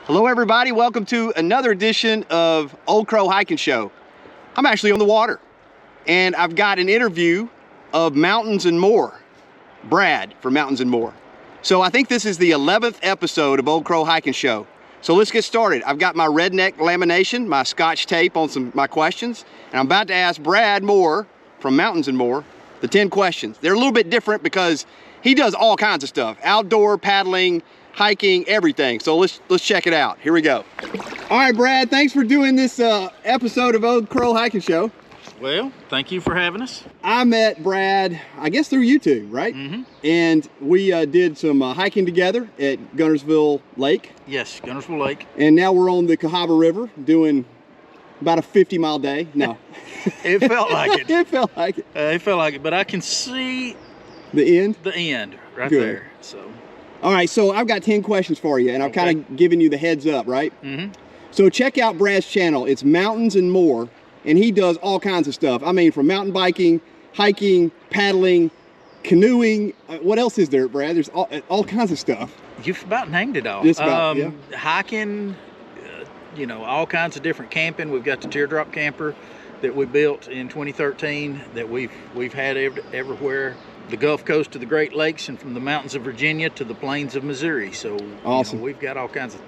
Hello everybody, welcome to another edition of Old Crow Hiking Show. I'm actually on the water and I've got an interview of Mountains and More, Brad from Mountains and More. So I think this is the 11th episode of Old Crow Hiking Show. So let's get started. I've got my redneck lamination, my scotch tape on my questions, and I'm about to ask Brad Moore from Mountains and More the 10 questions. They're a little bit different because he does all kinds of stuff, outdoor, paddling, hiking, everything. So let's check it out. Here we go. All right, Brad, thanks for doing this episode of Old Crow Hiking Show. Well, thank you for having us. I met Brad, I guess through YouTube, right? Mm-hmm. And we did some hiking together at Guntersville Lake. Yes, Guntersville Lake. And now we're on the Cahaba River doing about a 50-mile day. No. It felt like it. It felt like it. It felt like it, but I can see the end right Good. there. So. All right, so I've got 10 questions for you, and I've kind of given you the heads up, right? Mm-hmm. So check out Brad's channel. It's Mountains and More, and he does all kinds of stuff. I mean, from mountain biking, hiking, paddling, canoeing. What else is there, Brad? There's all kinds of stuff. You've about named it all. Just about, yeah. Hiking, all kinds of different camping. We've got the teardrop camper that we built in 2013 that we've had everywhere. The Gulf Coast to the Great Lakes, and from the mountains of Virginia to the plains of Missouri. So awesome. We've got all kinds of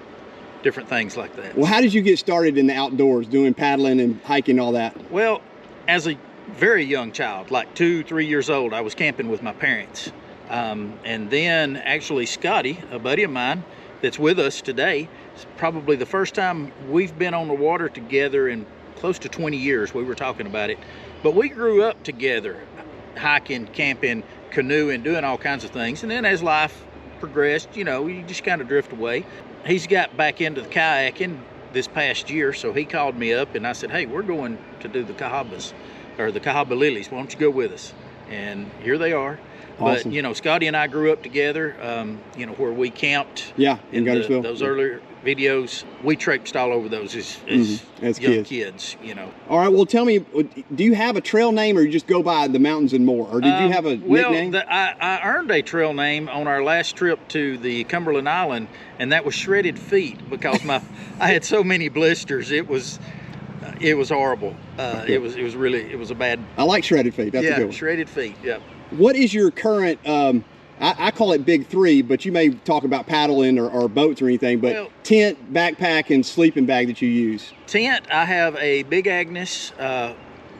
different things like that. Well, how did you get started in the outdoors, doing paddling and hiking, all that? Well, as a very young child, like 2-3 years old, I was camping with my parents. And then actually Scotty, a buddy of mine that's with us today, it's probably the first time we've been on the water together in close to 20 years. We were talking about it. But we grew up together, hiking, camping, canoeing, doing all kinds of things. And then as life progressed, you just kind of drift away. He's got back into the kayaking this past year, so he called me up and I said, hey, we're going to do the Cahabas, or the Cahaba Lilies. Why don't you go with us? And here they are. Awesome. But, Scotty and I grew up together, where we camped. Yeah, in those earlier videos. We traipsed all over those as young kids. All right, well, tell me, do you have a trail name, or you just go by the Mountains and More? Or did you have a nickname? Well, I earned a trail name on our last trip to the Cumberland Island, and that was Shredded Feet, because I had so many blisters. It was horrible. It was a bad. I like Shredded Feet. That's a good one. Shredded Feet. Yep. What is your current? I call it Big Three, but you may talk about paddling or boats or anything. But tent, backpack, and sleeping bag that you use. Tent. I have a Big Agnes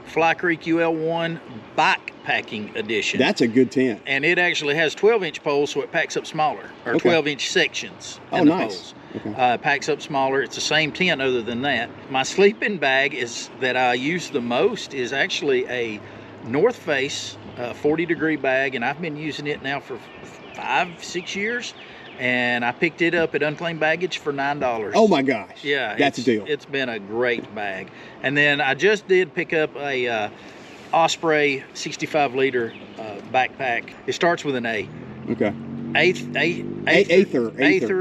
Fly Creek UL1 backpacking edition. That's a good tent. And it actually has 12-inch poles, so it packs up smaller, or 12-inch sections. Oh, in the nice. Poles. Packs up smaller. It's the same tent other than that. My sleeping bag that I use the most is actually a North Face 40-degree bag, and I've been using it now for 5-6 years. And I picked it up at Unclaimed Baggage for $9. Oh my gosh! Yeah, that's a deal. It's been a great bag. And then I just did pick up a Osprey 65-liter backpack. It starts with an A. Okay. Aether,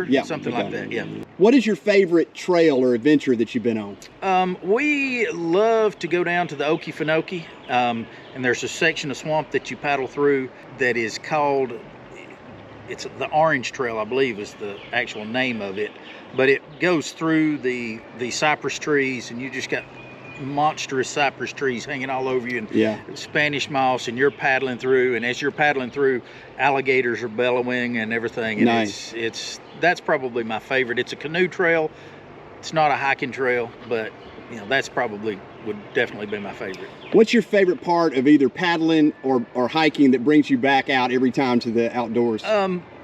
yeah, something like that. Yeah. What is your favorite trail or adventure that you've been on? We love to go down to the Okefenokee, and there's a section of swamp that you paddle through that is called, it's the Orange Trail, I believe is the actual name of it, but it goes through the cypress trees, and you just got monstrous cypress trees hanging all over you, and Spanish moss, and you're paddling through, and as you're paddling through, alligators are bellowing and everything, and nice. That's probably my favorite. It's a canoe trail. It's not a hiking trail, but that's probably would definitely be my favorite. What's your favorite part of either paddling or hiking that brings you back out every time to the outdoors?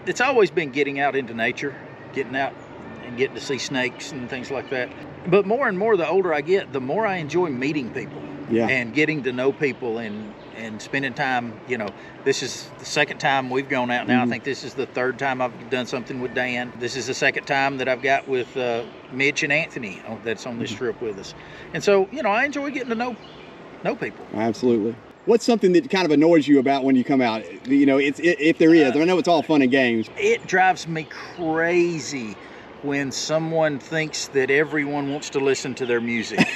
It's always been getting out into nature, getting out and getting to see snakes and things like that. But more and more, the older I get, the more I enjoy meeting people and getting to know people and spending time. This is the second time we've gone out now. I think this is the third time I've done something with Dan. This is the second time that I've got with Mitch and Anthony that's on this trip with us. And so, I enjoy getting to know people. Absolutely. What's something that kind of annoys you about when you come out? If there is, I know it's all fun and games. It drives me crazy when someone thinks that everyone wants to listen to their music.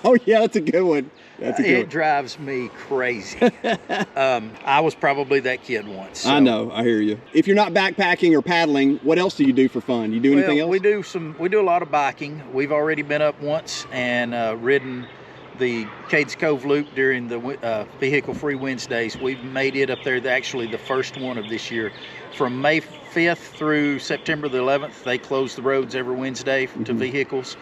Oh yeah, that's a good one. That's a good It one. drives me crazy. I was probably that kid once. So. I know, I hear you. If you're not backpacking or paddling, what else do you do for fun? You do anything else? We do a lot of biking. We've already been up once and ridden the Cades Cove Loop during the vehicle-free Wednesdays. We've made it up there, actually the first one of this year. From May 5th through September the 11th, they close the roads every Wednesday to vehicles,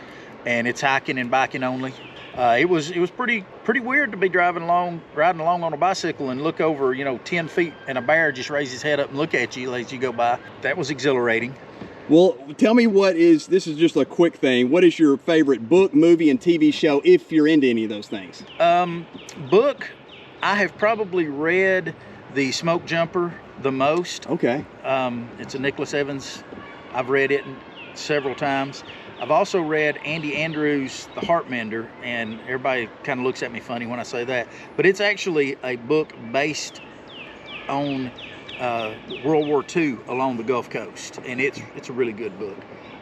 and it's hiking and biking only. It was pretty weird to be riding along on a bicycle and look over, 10 feet, and a bear just raise his head up and look at you as you go by. That was exhilarating. Well, tell me this is just a quick thing. What is your favorite book, movie, and TV show, if you're into any of those things? Book, I have probably read The Smoke Jumper the most. Okay. It's a Nicholas Evans. I've read it several times. I've also read Andy Andrews' The Heartmender, and everybody kind of looks at me funny when I say that, but it's actually a book based on World War II along the Gulf Coast, and it's a really good book.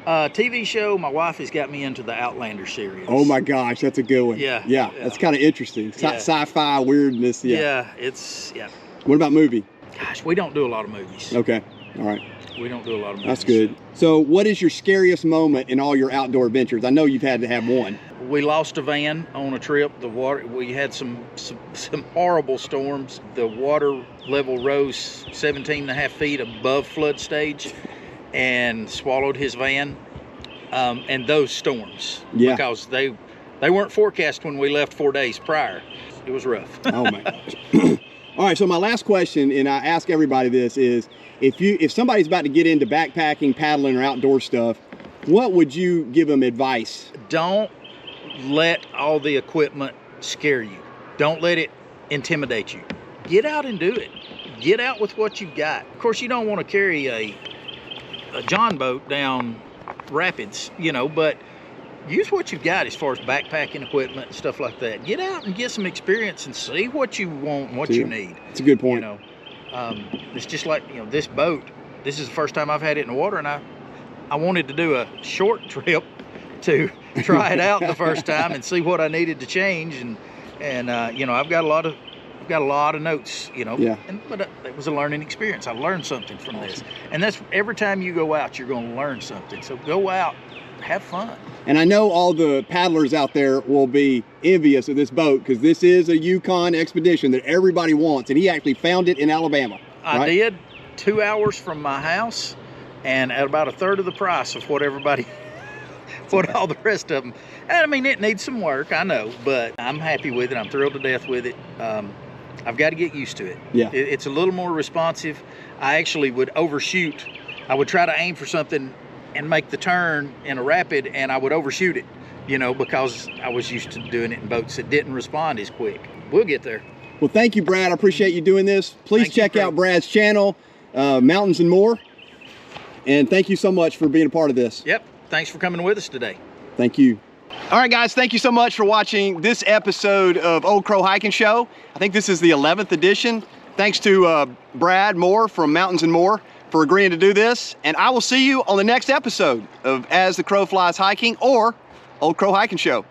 TV show, my wife has got me into the Outlander series. Oh my gosh, that's a good one. Yeah. That's kind of interesting. Sci-fi weirdness. Yeah. What about movie? Gosh, we don't do a lot of movies. Okay, all right. We don't do a lot of movies. That's good. So what is your scariest moment in all your outdoor adventures? I know you've had to have one. We lost a van on a trip. We had some horrible storms. The water level rose 17.5 feet above flood stage and swallowed his van. And those storms, because they weren't forecast when we left 4 days prior. It was rough. Oh my gosh. All right, so my last question, and I ask everybody this, is if somebody's about to get into backpacking, paddling, or outdoor stuff, what would you give them advice? Don't let all the equipment scare you. Don't let it intimidate you. Get out and do it. Get out with what you've got. Of course, you don't want to carry a John boat down rapids, but use what you've got as far as backpacking equipment and stuff like that. Get out and get some experience and see what you want and what you need. It's a good point. It's just like, this boat, this is the first time I've had it in the water, and I wanted to do a short trip to try it out the first time and see what I needed to change, and I've got a lot of notes, but it was a learning experience. I learned something from this, and that's every time you go out, you're going to learn something. So go out, have fun. And I know all the paddlers out there will be envious of this boat, because this is a Yukon expedition that everybody wants, and he actually found it in Alabama. I did, 2 hours from my house, and at about a third of the price of what all the rest of them. And I mean, it needs some work, I know, but I'm happy with it. I'm thrilled to death with it. I've got to get used to it. Yeah. It's a little more responsive. I actually would overshoot. I would try to aim for something and make the turn in a rapid, and I would overshoot it, because I was used to doing it in boats that didn't respond as quick. We'll get there. Well, thank you, Brad. I appreciate you doing this. Please check out Brad's channel, Mountains and More. And thank you so much for being a part of this. Yep. Thanks for coming with us today. Thank you. All right, guys, thank you so much for watching this episode of Old Crow Hiking Show. I think this is the 11th edition. Thanks to Brad Moore from Mountains and More for agreeing to do this. And I will see you on the next episode of As the Crow Flies Hiking, or Old Crow Hiking Show.